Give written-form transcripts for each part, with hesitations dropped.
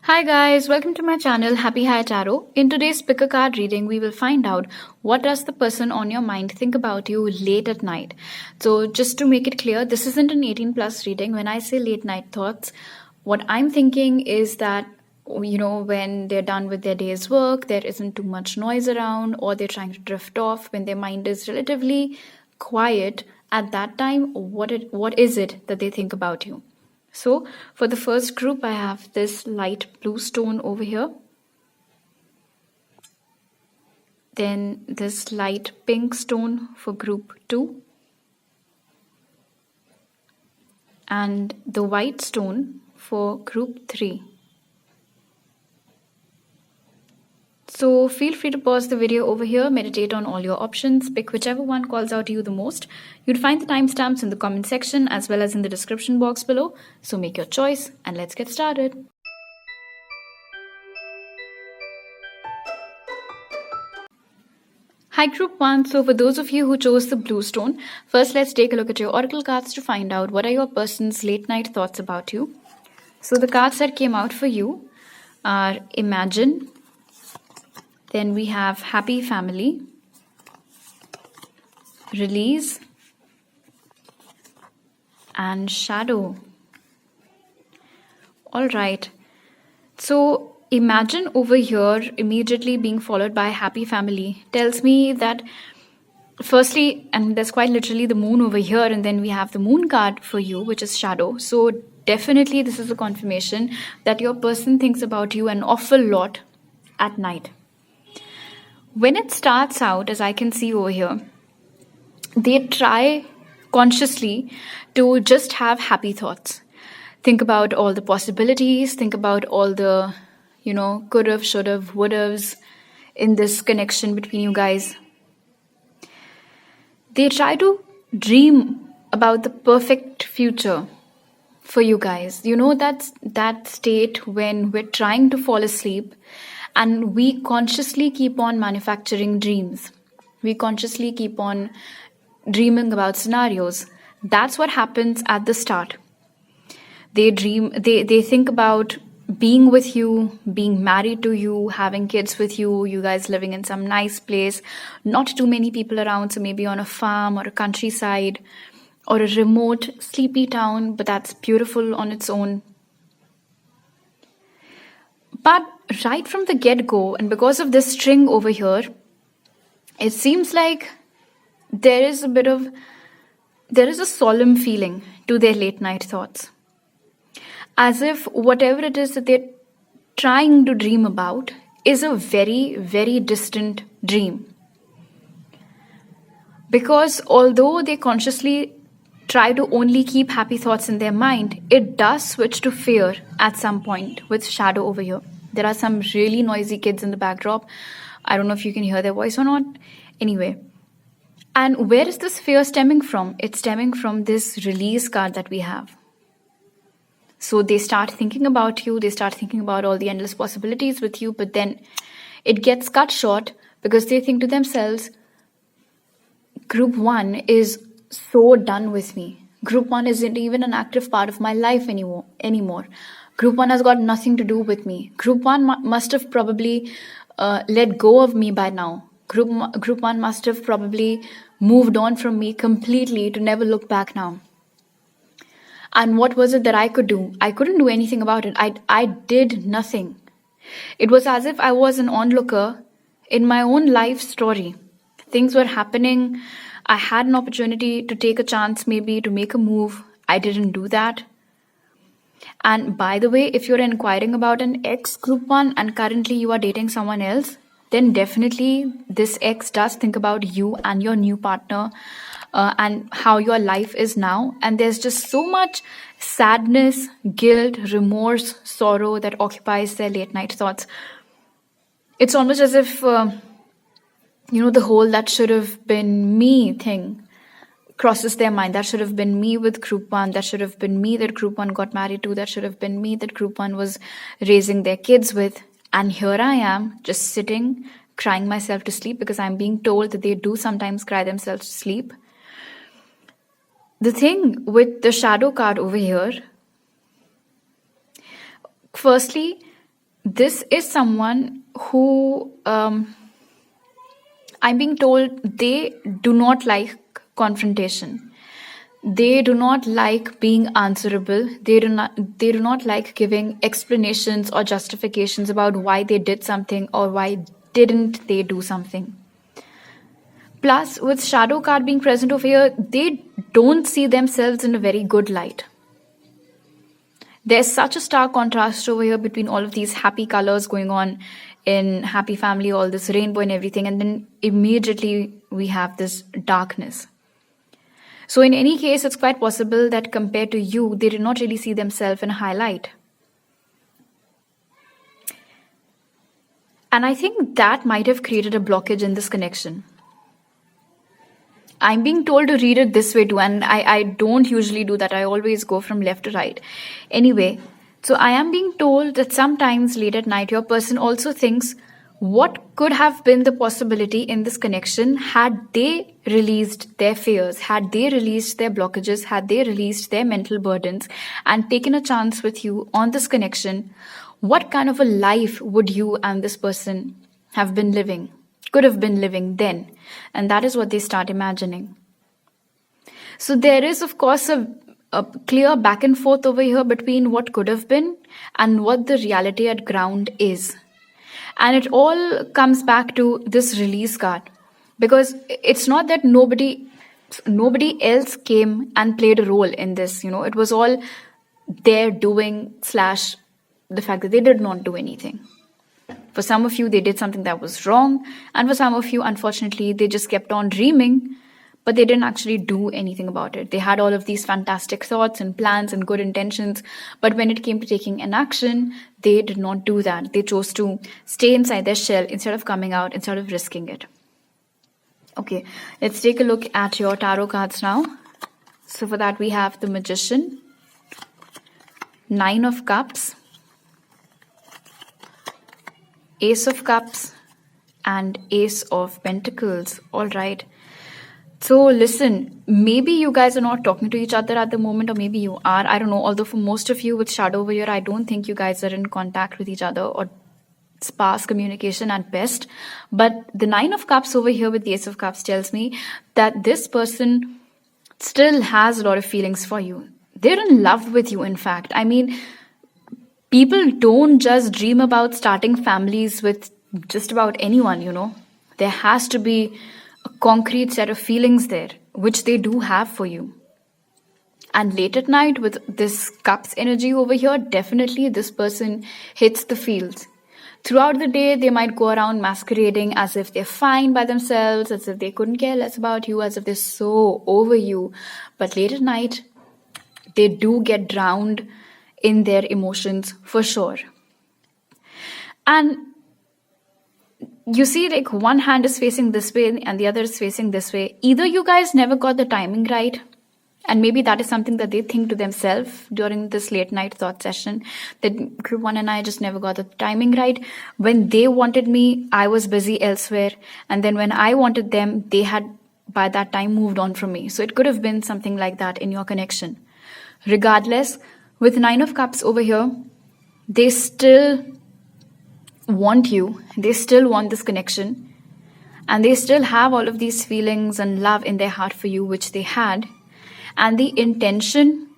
Hi guys, welcome to my channel Happy High Tarot. In today's pick a card reading, we will find out what does the person on your mind think about you late at night. So just to make it clear, this isn't an 18 plus reading. When I say late night thoughts, what I'm thinking is that when they're done with their day's work, there isn't too much noise around, or they're trying to drift off when their mind is relatively quiet. At that time, what is it that they think about you? So for the first group, I have this light blue stone over here. Then this light pink stone for group 2. And the white stone for group 3. So feel free to pause the video over here, meditate on all your options, pick whichever one calls out to you the most. You'd find the timestamps in the comment section as well as in the description box below. So make your choice and let's get started. Hi group 1, so for those of you who chose the blue stone, first let's take a look at your oracle cards to find out what are your person's late night thoughts about you. So the cards that came out for you are Imagine. Then we have Happy Family, Release, and Shadow. Alright, so Imagine over here immediately being followed by Happy Family tells me that firstly, and there's quite literally the moon over here, and then we have the moon card for you, which is Shadow. So definitely this is a confirmation that your person thinks about you an awful lot at night. When it starts out, as I can see over here, they try consciously to just have happy thoughts. Think about all the possibilities, think about all the, could've, should've, would've's in this connection between you guys. They try to dream about the perfect future for you guys. That's that state when we're trying to fall asleep and we consciously keep on manufacturing dreams. We consciously keep on dreaming about scenarios. That's what happens at the start. They think about being with you, being married to you, having kids with you, you guys living in some nice place, not too many people around, so maybe on a farm or a countryside or a remote, sleepy town, but that's beautiful on its own. But right from the get-go, and because of this string over here, it seems like there is a solemn feeling to their late night thoughts. As if whatever it is that they're trying to dream about is a very, very distant dream. Because although they consciously try to only keep happy thoughts in their mind, it does switch to fear at some point with Shadow over here. There are some really noisy kids in the backdrop. I don't know if you can hear their voice or not. Anyway. And where is this fear stemming from? It's stemming from this Release card that we have. So they start thinking about you. They start thinking about all the endless possibilities with you. But then it gets cut short because they think to themselves, Group 1 is so done with me. Group 1 isn't even an active part of my life anymore. Group 1 has got nothing to do with me. Group 1 must have probably let go of me by now. Group 1 must have probably moved on from me completely to never look back now. And what was it that I could do? I couldn't do anything about it. I did nothing. It was as if I was an onlooker in my own life story. Things were happening. I had an opportunity to take a chance, maybe to make a move. I didn't do that. And by the way, if you're inquiring about an ex Group 1 and currently you are dating someone else, then definitely this ex does think about you and your new partner and how your life is now. And there's just so much sadness, guilt, remorse, sorrow that occupies their late night thoughts. It's almost as if, the whole that should have been me thing crosses their mind. That should have been me with Group 1. That should have been me that Group 1 got married to. That should have been me that Group 1 was raising their kids with. And here I am, just sitting, crying myself to sleep because I'm being told that they do sometimes cry themselves to sleep. The thing with the Shadow card over here, firstly, this is someone who I'm being told they do not like confrontation. They do not like being answerable. They do not like giving explanations or justifications about why they did something or why didn't they do something. Plus, with shadow card being present over here, they don't see themselves in a very good light. There's such a stark contrast over here between all of these happy colors going on in happy family, all this rainbow and everything, and then immediately we have this darkness. So in any case, it's quite possible that compared to you, they did not really see themselves in a high light. And I think that might have created a blockage in this connection. I'm being told to read it this way too, and I don't usually do that. I always go from left to right. Anyway, so I am being told that sometimes late at night, your person also thinks, what could have been the possibility in this connection had they released their fears, had they released their blockages, had they released their mental burdens and taken a chance with you on this connection? What kind of a life would you and this person have been living, could have been living then? And that is what they start imagining. So there is, of course, a clear back and forth over here between what could have been and what the reality at ground is. And it all comes back to this release card, because it's not that nobody else came and played a role in this. It was all their doing / the fact that they did not do anything. For some of you, they did something that was wrong. And for some of you, unfortunately, they just kept on dreaming, but they didn't actually do anything about it. They had all of these fantastic thoughts and plans and good intentions, but when it came to taking an action, they did not do that. They chose to stay inside their shell instead of coming out, instead of risking it. Okay, let's take a look at your tarot cards now. So for that, we have the Magician, Nine of Cups, Ace of Cups, and Ace of Pentacles. All right. So listen, maybe you guys are not talking to each other at the moment, or maybe you are. I don't know. Although for most of you with shadow over here, I don't think you guys are in contact with each other, or sparse communication at best. But the Nine of Cups over here with the Ace of Cups tells me that this person still has a lot of feelings for you. They're in love with you, in fact. I mean, people don't just dream about starting families with just about anyone, There has to be a concrete set of feelings there, which they do have for you. And late at night with this Cups energy over here, definitely this person hits the fields. Throughout the day, they might go around masquerading as if they're fine by themselves, as if they couldn't care less about you, as if they're so over you. But late at night, they do get drowned in their emotions for sure. And you see, like, one hand is facing this way and the other is facing this way. Either you guys never got the timing right, and maybe that is something that they think to themselves during this late night thought session, that group 1 and I just never got the timing right. When they wanted me, I was busy elsewhere. And then when I wanted them, they had by that time moved on from me. So it could have been something like that in your connection. Regardless, with Nine of Cups over here, they still want you, they still want this connection, and they still have all of these feelings and love in their heart for you, which they had, and the intention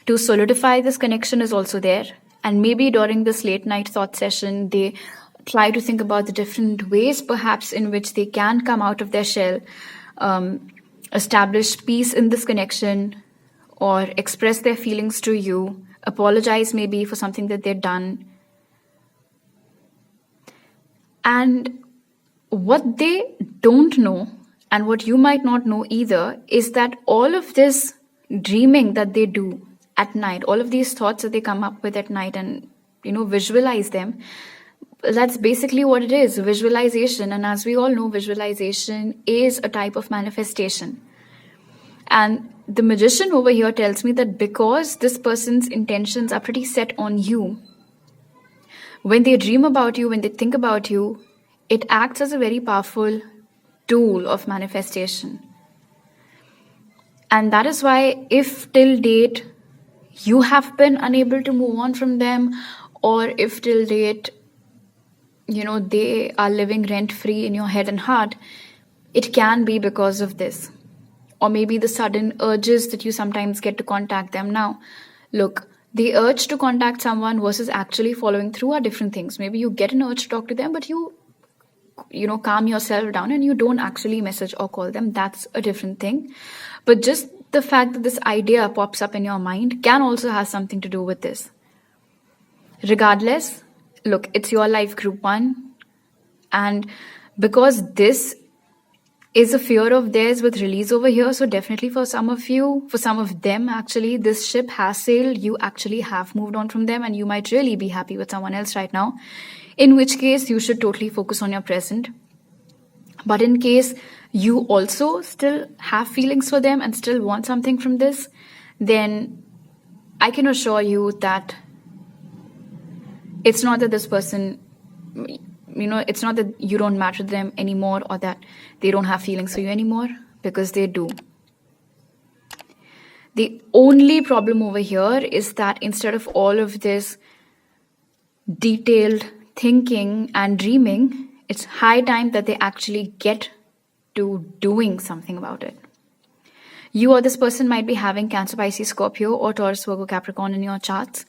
to solidify this connection is also there. And maybe during this late night thought session, they try to think about the different ways perhaps in which they can come out of their shell, establish peace in this connection, or express their feelings to you, apologize maybe for something that they've done. And what they don't know, and what you might not know either, is that all of this dreaming that they do at night, all of these thoughts that they come up with at night and, visualize them, that's basically what it is, visualization. And as we all know, visualization is a type of manifestation. And the Magician over here tells me that because this person's intentions are pretty set on you, when they dream about you, when they think about you, it acts as a very powerful tool of manifestation. And that is why if till date you have been unable to move on from them, or if till date they are living rent-free in your head and heart, it can be because of this. Or maybe the sudden urges that you sometimes get to contact them now. Look, the urge to contact someone versus actually following through are different things. Maybe you get an urge to talk to them, but you calm yourself down and you don't actually message or call them. That's a different thing. But just the fact that this idea pops up in your mind can also have something to do with this. Regardless, look, it's your life, group 1. And because this is a fear of theirs with release over here, so definitely for some of them actually, this ship has sailed. You actually have moved on from them and you might really be happy with someone else right now. In which case, you should totally focus on your present. But in case you also still have feelings for them and still want something from this, then I can assure you that it's not that this person, it's not that you don't matter to them anymore or that they don't have feelings for you anymore, because they do. The only problem over here is that instead of all of this detailed thinking and dreaming, it's high time that they actually get to doing something about it. You or this person might be having Cancer, Pisces, Scorpio, or Taurus, Virgo, Capricorn in your charts.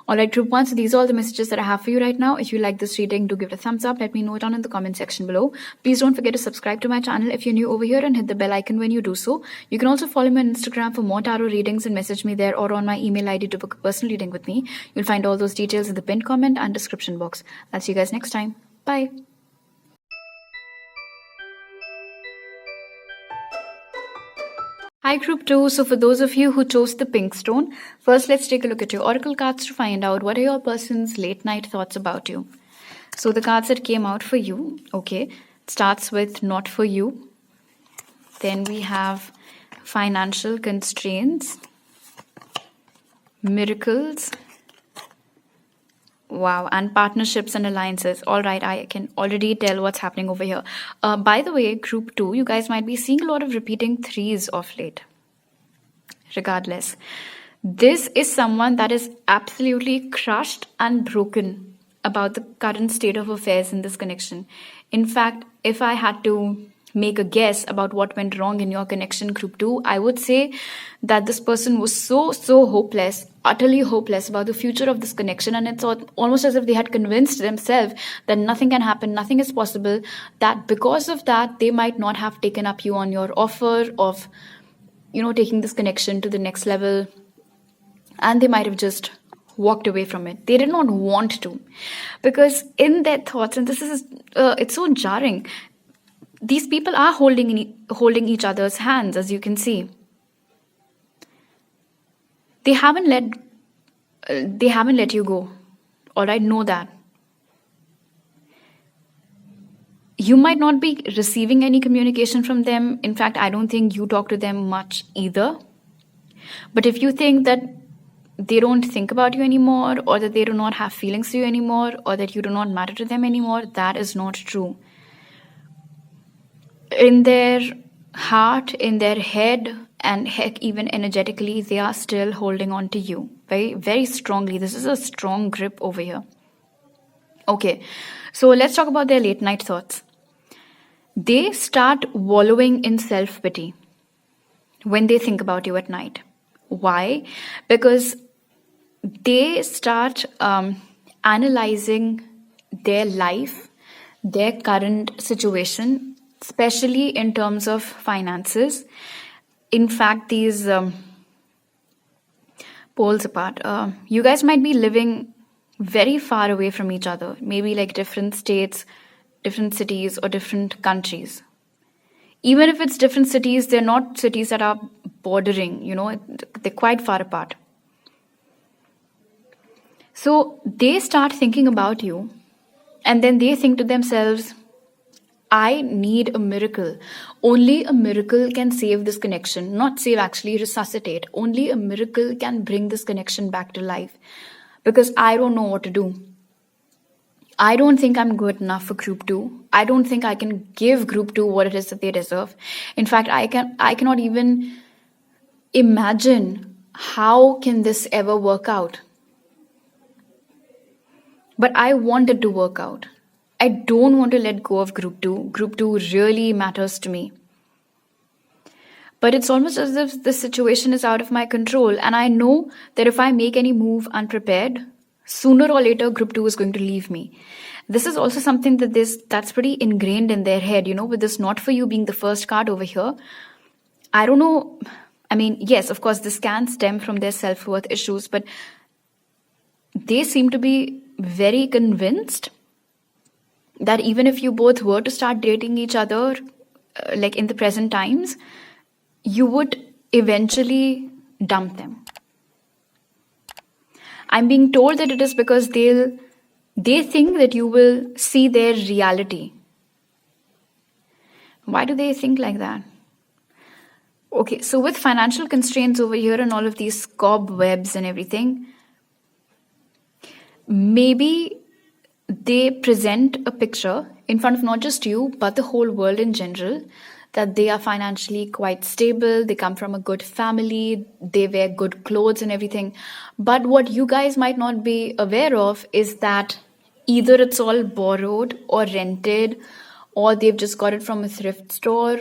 Alright, group 1, so these are all the messages that I have for you right now. If you like this reading, do give it a thumbs up. Let me know it down in the comment section below. Please don't forget to subscribe to my channel if you're new over here and hit the bell icon when you do so. You can also follow me on Instagram for more tarot readings and message me there, or on my email ID to book a personal reading with me. You'll find all those details in the pinned comment and description box. I'll see you guys next time. Bye. Hi group 2, so for those of you who chose the pink stone, first let's take a look at your oracle cards to find out what are your person's late night thoughts about you. So the cards that came out for you, okay, starts with not for you. Then we have financial constraints, miracles, wow, and partnerships and alliances. All right, I can already tell what's happening over here. By the way, group 2, you guys might be seeing a lot of repeating 3s of late. Regardless, this is someone that is absolutely crushed and broken about the current state of affairs in this connection. In fact, if I had to make a guess about what went wrong in your connection, group 2, I would say that this person was so hopeless, utterly hopeless about the future of this connection, and it's almost as if they had convinced themselves that nothing can happen, nothing is possible, that because of that they might not have taken up you on your offer of taking this connection to the next level, and they might have just walked away from it. They did not want to, because in their thoughts, and this is it's so jarring, these people are holding each other's hands, as you can see. They haven't let you go. All right, know that. You might not be receiving any communication from them. In fact, I don't think you talk to them much either. But if you think that they don't think about you anymore, or that they do not have feelings for you anymore, or that you do not matter to them anymore, that is not true. In their heart, in their head, and heck, even energetically, they are still holding on to you very, very strongly. This is a strong grip over here. Okay, so let's talk about their late night thoughts. They start wallowing in self-pity when they think about you at night. Why? Because they start analyzing their life, their current situation, especially in terms of finances. In fact, these poles apart, you guys might be living very far away from each other, maybe like different states, different cities, or different countries. Even if it's different cities, they're not cities that are bordering, they're quite far apart. So they start thinking about you, and then they think to themselves, I need a miracle. Only a miracle can save this connection. Not save, actually, resuscitate. Only a miracle can bring this connection back to life. Because I don't know what to do. I don't think I'm good enough for group 2. I don't think I can give group 2 what it is that they deserve. In fact, I cannot even imagine how can this ever work out. But I want it to work out. I don't want to let go of group 2. Group 2 really matters to me. But it's almost as if the situation is out of my control, and I know that if I make any move unprepared, sooner or later group 2 is going to leave me. This is also something that's pretty ingrained in their head, with this not for you being the first card over here. I don't know. I mean, yes, of course, this can stem from their self-worth issues, but they seem to be very convinced that even if you both were to start dating each other, like in the present times, you would eventually dump them. I'm being told that it is because they think that you will see their reality. Why do they think like that? Okay, so with financial constraints over here and all of these cobwebs and everything, maybe they present a picture in front of not just you, but the whole world in general, that they are financially quite stable, they come from a good family, they wear good clothes and everything. But what you guys might not be aware of is that either it's all borrowed or rented, or they've just got it from a thrift store,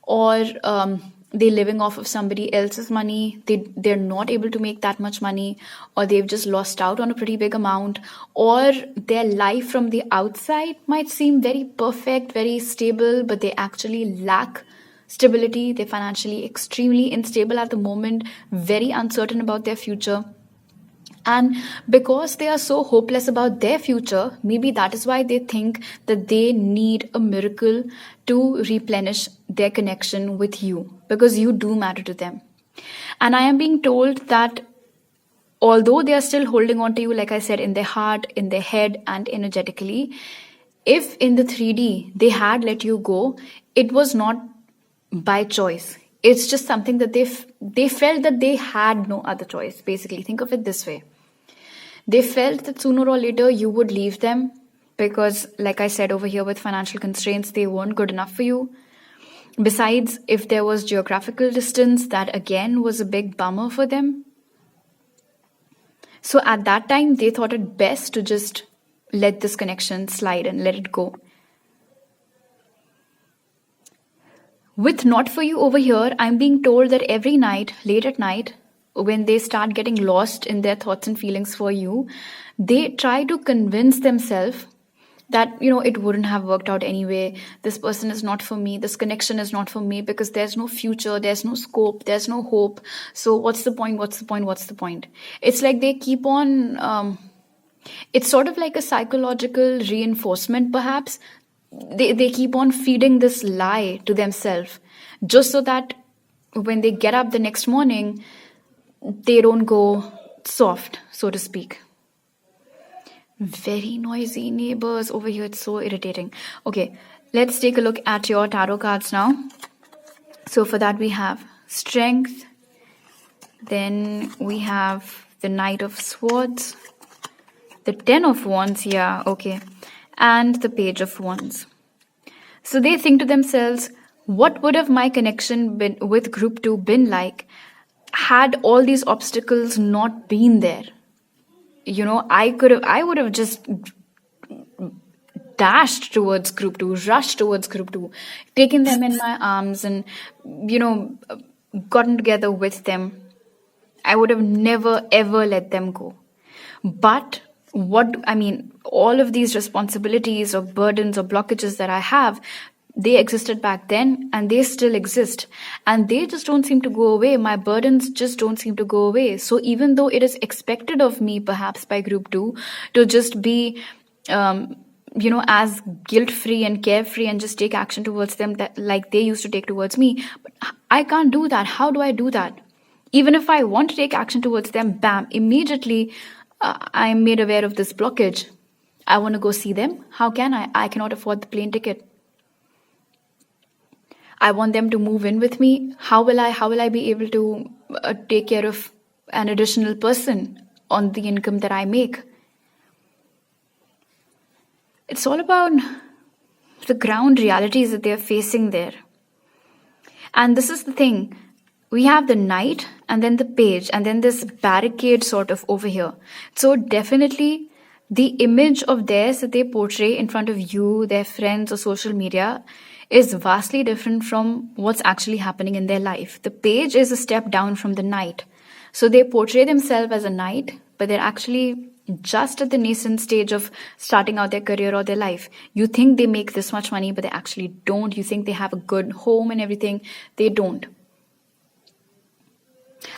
or they're living off of somebody else's money. They're not able to make that much money, or they've just lost out on a pretty big amount, or their life from the outside might seem very perfect, very stable, but they actually lack stability. They're financially extremely unstable at the moment, very uncertain about their future. And because they are so hopeless about their future, maybe that is why they think that they need a miracle to replenish their connection with you, because you do matter to them. And I am being told that although they are still holding on to you, like I said, in their heart, in their head, and energetically, if in the 3D they had let you go, it was not by choice. It's just something that they felt that they had no other choice. Basically, think of it this way. They felt that sooner or later you would leave them because, like I said over here, with financial constraints, they weren't good enough for you. Besides, if there was geographical distance, that again was a big bummer for them. So at that time, they thought it best to just let this connection slide and let it go. With not for you over here, I'm being told that every night, late at night, when they start getting lost in their thoughts and feelings for you, they try to convince themselves that, it wouldn't have worked out anyway. This person is not for me. This connection is not for me because there's no future, there's no scope, there's no hope. So what's the point? What's the point? What's the point? It's like they keep on, it's sort of like a psychological reinforcement, perhaps. They keep on feeding this lie to themselves just so that when they get up the next morning, they don't go soft, so to speak. Very noisy neighbors over here. It's so irritating. Okay, let's take a look at your tarot cards now. So for that we have Strength. Then we have the Knight of Swords. The Ten of Wands, yeah, okay. And the Page of Wands. So they think to themselves, what would have my connection been with Group 2 been like had all these obstacles not been there? I would have just dashed towards Group 2, rushed towards Group 2, taken them in my arms and, gotten together with them. I would have never ever let them go. But all of these responsibilities or burdens or blockages that I have, they existed back then and they still exist. And they just don't seem to go away. My burdens just don't seem to go away. So even though it is expected of me, perhaps by Group 2, to just be, as guilt-free and carefree and just take action towards them that like they used to take towards me, but I can't do that. How do I do that? Even if I want to take action towards them, bam, immediately I am made aware of this blockage. I want to go see them. How can I? I cannot afford the plane ticket. I want them to move in with me. How will I be able to take care of an additional person on the income that I make? It's all about the ground realities that they're facing there. And this is the thing. We have the Knight and then the Page and then this barricade sort of over here. So definitely the image of theirs that they portray in front of you, their friends, or social media is vastly different from what's actually happening in their life. The page is a step down from the knight. So they portray themselves as a knight, but they're actually just at the nascent stage of starting out their career or their life. You think they make this much money, but they actually don't. You think they have a good home and everything. They don't.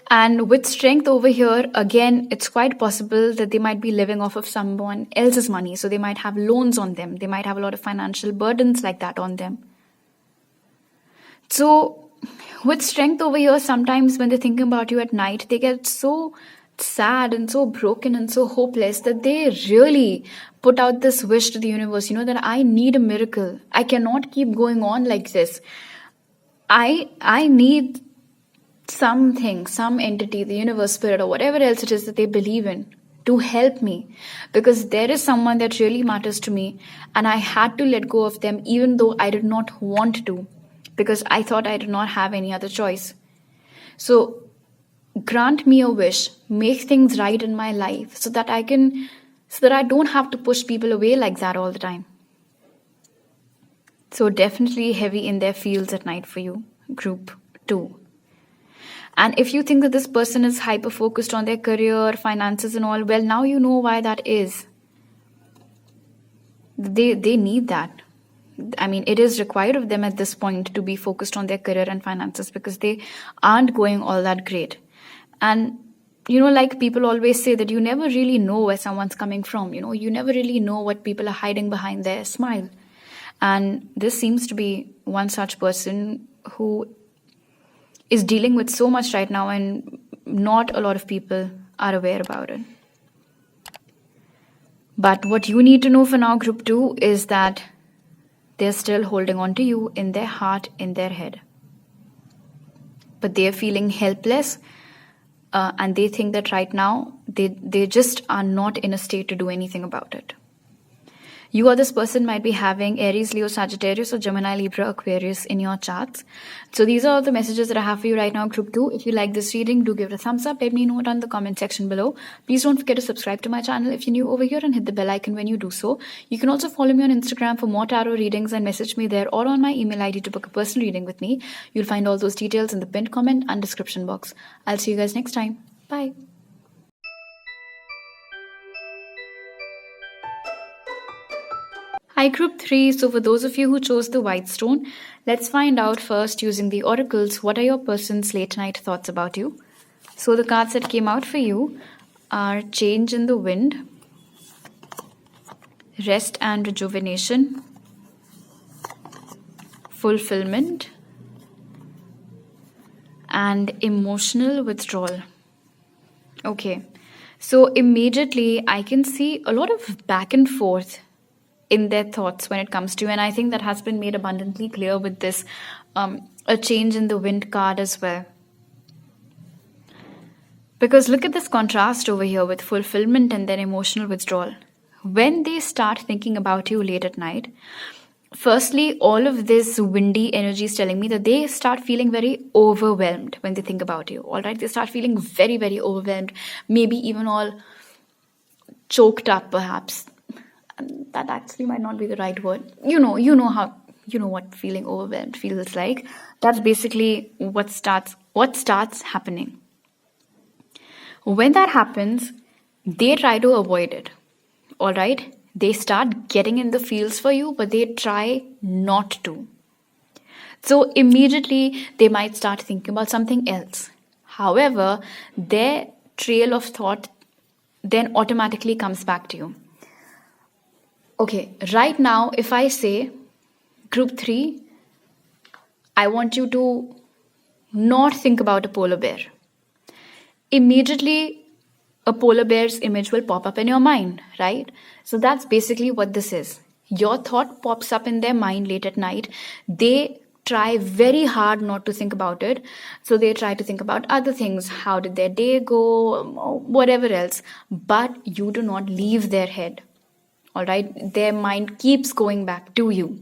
And with strength over here, again, it's quite possible that they might be living off of someone else's money. So they might have loans on them. They might have a lot of financial burdens like that on them. So with strength over here, sometimes when they're thinking about you at night, they get so sad and so broken and so hopeless that they really put out this wish to the universe, that I need a miracle. I cannot keep going on like this. I need something, some entity, the universe, spirit, or whatever else it is that they believe in to help me, because there is someone that really matters to me and I had to let go of them even though I did not want to, because I thought I did not have any other choice. So grant me a wish, make things right in my life so that I don't have to push people away like that all the time. So definitely heavy in their fields at night for you, group 2. And if you think that this person is hyper focused on their career, finances and all, well, now you know why that is. They need that. I mean, it is required of them at this point to be focused on their career and finances because they aren't going all that great. And, like people always say that you never really know where someone's coming from. You never really know what people are hiding behind their smile. And this seems to be one such person who is dealing with so much right now and not a lot of people are aware about it. But what you need to know for now, group 2, is that they're still holding on to you in their heart, in their head. But they're feeling helpless and they think that right now they just are not in a state to do anything about it. You or this person might be having Aries, Leo, Sagittarius, or Gemini, Libra, Aquarius in your charts. So these are all the messages that I have for you right now, group 2. If you like this reading, do give it a thumbs up. Let me know it on the comment section below. Please don't forget to subscribe to my channel if you're new over here and hit the bell icon when you do so. You can also follow me on Instagram for more tarot readings and message me there or on my email ID to book a personal reading with me. You'll find all those details in the pinned comment and description box. I'll see you guys next time. Bye. Hi, group 3. So for those of you who chose the white stone, let's find out first using the oracles, what are your person's late night thoughts about you? So the cards that came out for you are Change in the Wind, Rest and Rejuvenation, Fulfillment, and Emotional Withdrawal. Okay, so immediately I can see a lot of back and forth in their thoughts when it comes to you, and I think that has been made abundantly clear with this a change in the wind card as well. Because look at this contrast over here with fulfillment and then emotional withdrawal. When they start thinking about you late at night, firstly, all of this windy energy is telling me that they start feeling very overwhelmed when they think about you. All right, they start feeling very, very overwhelmed, maybe even all choked up perhaps. That actually might not be the right word. You know what feeling overwhelmed feels like. That's basically what starts happening. When that happens, they try to avoid it. All right? They start getting in the feels for you, but they try not to. So immediately they might start thinking about something else. However, their trail of thought then automatically comes back to you. Okay, right now, if I say, group 3, I want you to not think about a polar bear. Immediately, a polar bear's image will pop up in your mind, right? So that's basically what this is. Your thought pops up in their mind late at night. They try very hard not to think about it. So they try to think about other things. How did their day go? Whatever else. But you do not leave their head. All right, their mind keeps going back to you.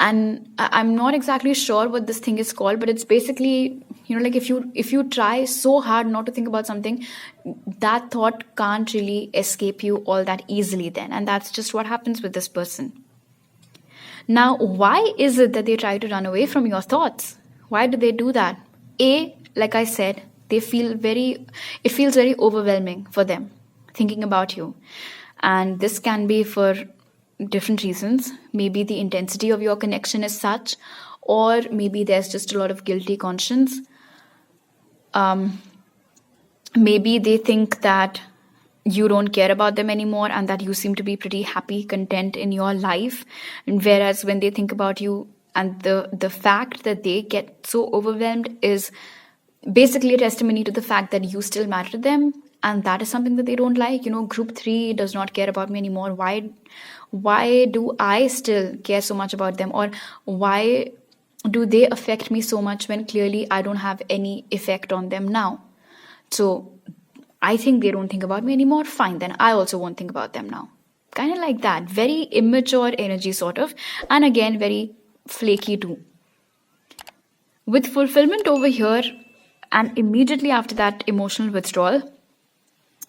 And I'm not exactly sure what this thing is called, but it's basically, like if you try so hard not to think about something, that thought can't really escape you all that easily then. And that's just what happens with this person. Now, why is it that they try to run away from your thoughts? Why do they do that? Like I said, it feels very overwhelming for them thinking about you. And this can be for different reasons. Maybe the intensity of your connection is such, or maybe there's just a lot of guilty conscience. Maybe they think that you don't care about them anymore and that you seem to be pretty happy, content in your life. And whereas when they think about you, and the fact that they get so overwhelmed is basically a testimony to the fact that you still matter to them. And that is something that they don't like. Group 3 does not care about me anymore. Why do I still care so much about them? Or why do they affect me so much when clearly I don't have any effect on them now? So I think they don't think about me anymore. Fine, then I also won't think about them now. Kind of like that. Very immature energy sort of. And again, very flaky too. With fulfillment over here, and immediately after that emotional withdrawal,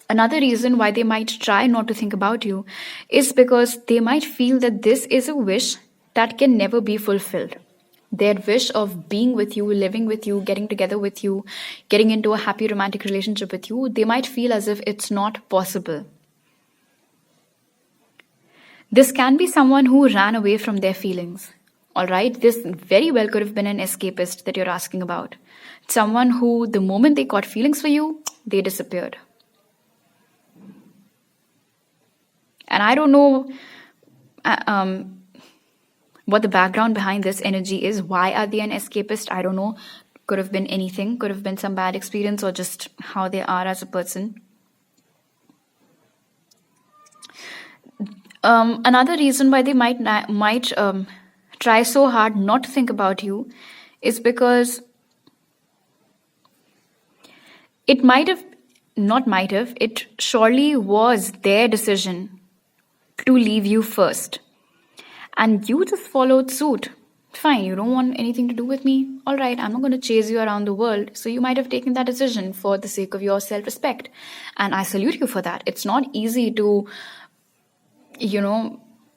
another reason why they might try not to think about you is because they might feel that this is a wish that can never be fulfilled. Their wish of being with you, living with you, getting together with you, getting into a happy romantic relationship with you, they might feel as if it's not possible. This can be someone who ran away from their feelings. All right, this very well could have been an escapist that you're asking about. Someone who, the moment they got feelings for you, they disappeared. And I don't know what the background behind this energy is. Why are they an escapist? I don't know. Could have been anything. Could have been some bad experience or just how they are as a person. Another reason why they might try so hard not to think about you is because it surely was their decision to leave you first. And you just followed suit. Fine, you don't want anything to do with me? All right, I'm not going to chase you around the world. So you might have taken that decision for the sake of your self-respect. And I salute you for that. It's not easy to,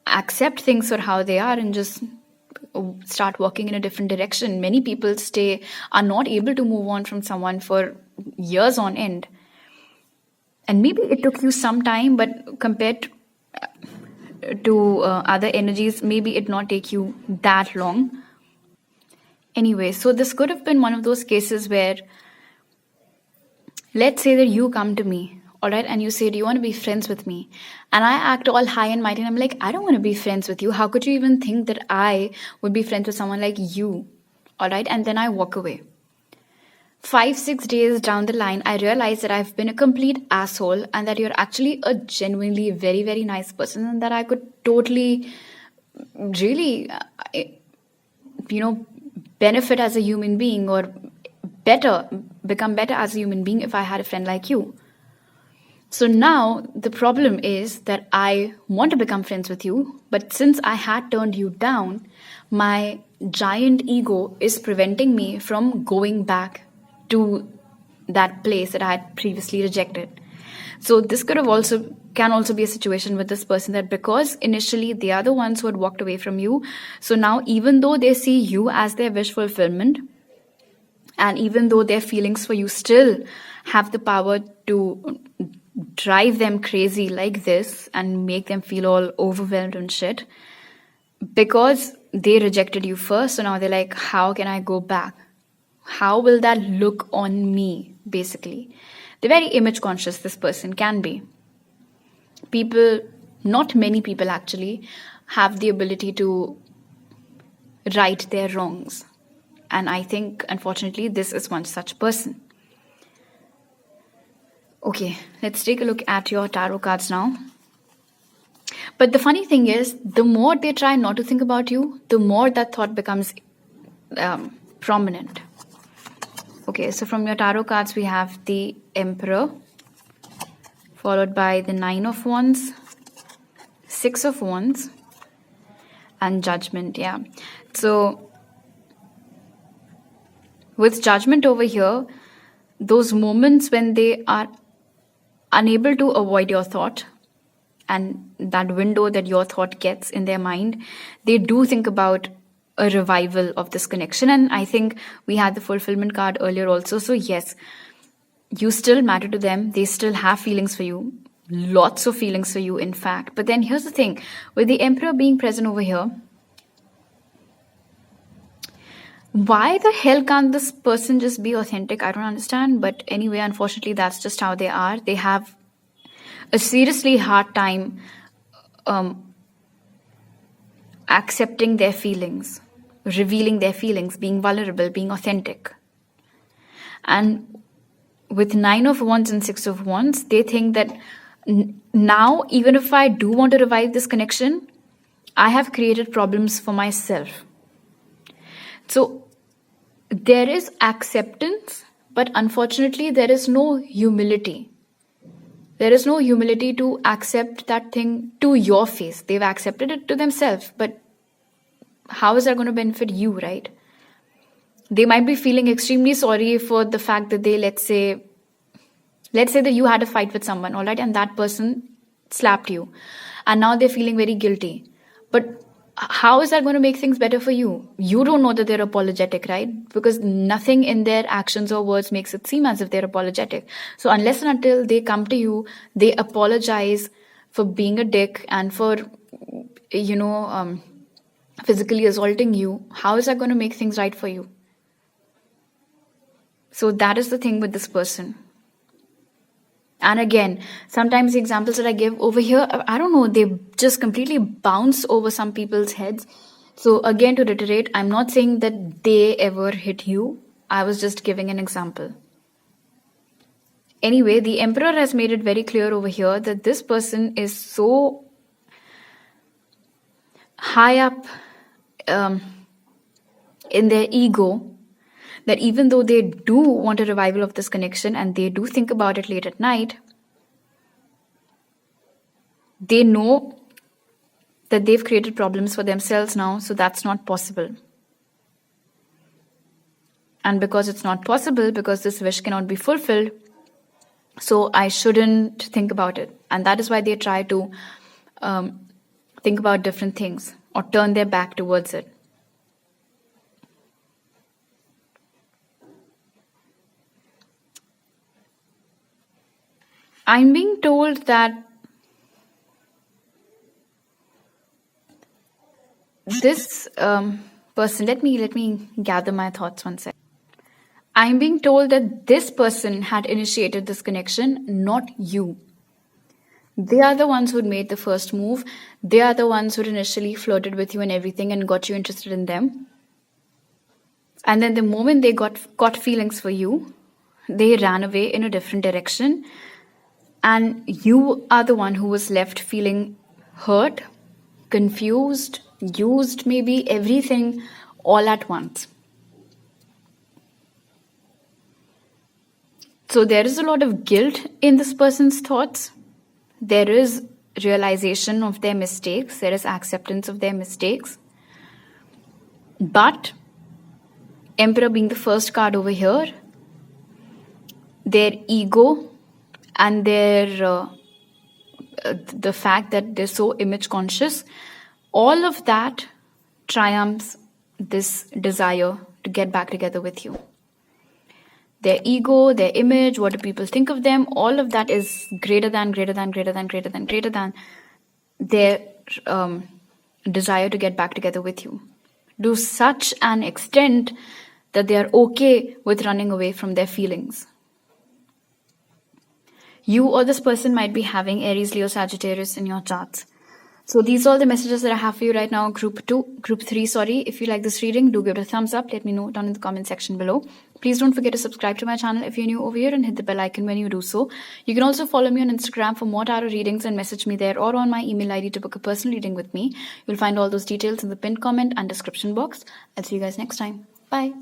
accept things for how they are and just start walking in a different direction. Many people are not able to move on from someone for years on end. And maybe it took you some time, but compared to other energies, maybe it not take you that long. Anyway, so this could have been one of those cases where, let's say that you come to me, all right, and you say, do you want to be friends with me? And I act all high and mighty and I'm like, I don't want to be friends with you. How could you even think that I would be friends with someone like you? All right, and then I walk away. 5-6 days down the line, I realized that I've been a complete asshole and that you're actually a genuinely very, very nice person and that I could totally, really, benefit as a human being or become better as a human being if I had a friend like you. So now the problem is that I want to become friends with you, but since I had turned you down, my giant ego is preventing me from going back to that place that I had previously rejected. So this can also be a situation with this person that because initially they are the ones who had walked away from you, so now even though they see you as their wish fulfillment, and even though their feelings for you still have the power to drive them crazy like this and make them feel all overwhelmed and shit, because they rejected you first, so now they're like, how can I go back? How will that look on me, basically? They're very image conscious, this person can be. Not many people actually, have the ability to right their wrongs. And I think, unfortunately, this is one such person. Okay, let's take a look at your tarot cards now. But the funny thing is, the more they try not to think about you, the more that thought becomes prominent. Okay, so from your tarot cards, we have the Emperor, followed by the 9 of Wands, 6 of Wands, and Judgment, yeah. So with judgment over here, those moments when they are unable to avoid your thought and that window that your thought gets in their mind, they do think about a revival of this connection. And I think we had the fulfillment card earlier also. So yes, you still matter to them. They still have feelings for you. Lots of feelings for you, in fact. But then here's the thing. With the Emperor being present over here, why the hell can't this person just be authentic? I don't understand. But anyway, unfortunately, that's just how they are. They have a seriously hard time accepting their feelings, revealing their feelings, being vulnerable, being authentic. And with 9 of Wands and 6 of Wands, they think that now, even if I do want to revive this connection, I have created problems for myself. So there is acceptance, but unfortunately, there is no humility. There is no humility to accept that thing to your face. They've accepted it to themselves, but how is that going to benefit you, right? They might be feeling extremely sorry for the fact that they, let's say that you had a fight with someone, all right, and that person slapped you, and now they're feeling very guilty. But how is that going to make things better for you? You don't know that they're apologetic, right? Because nothing in their actions or words makes it seem as if they're apologetic. So unless and until they come to you, they apologize for being a dick and for, physically assaulting you, how is that going to make things right for you? So that is the thing with this person. And again, sometimes the examples that I give over here, I don't know, they just completely bounce over some people's heads. So again, to reiterate, I'm not saying that they ever hit you. I was just giving an example. Anyway, the Emperor has made it very clear over here that this person is so high up in their ego that even though they do want a revival of this connection and they do think about it late at night, they know that they've created problems for themselves now, so that's not possible. And because it's not possible, because this wish cannot be fulfilled, so I shouldn't think about it. And that is why they try to think about different things or turn their back towards it. I'm being told that this person, let me gather my thoughts one second. I'm being told that this person had initiated this connection, not you. They are the ones who made the first move. They are the ones who initially flirted with you and everything and got you interested in them. And then the moment they got feelings for you, they ran away in a different direction. And you are the one who was left feeling hurt, confused, used, maybe everything all at once. So there is a lot of guilt in this person's thoughts. There is realization of their mistakes. There is acceptance of their mistakes. But Emperor being the first card over here, their ego and their the fact that they're so image conscious, all of that triumphs this desire to get back together with you. Their ego, their image, what do people think of them, all of that is greater than their desire to get back together with you. To such an extent that they are okay with running away from their feelings. You or this person might be having Aries, Leo, Sagittarius in your charts. So these are all the messages that I have for you right now, group 3, sorry. If you like this reading, do give it a thumbs up. Let me know down in the comment section below. Please don't forget to subscribe to my channel if you're new over here and hit the bell icon when you do so. You can also follow me on Instagram for more tarot readings and message me there or on my email ID to book a personal reading with me. You'll find all those details in the pinned comment and description box. I'll see you guys next time. Bye.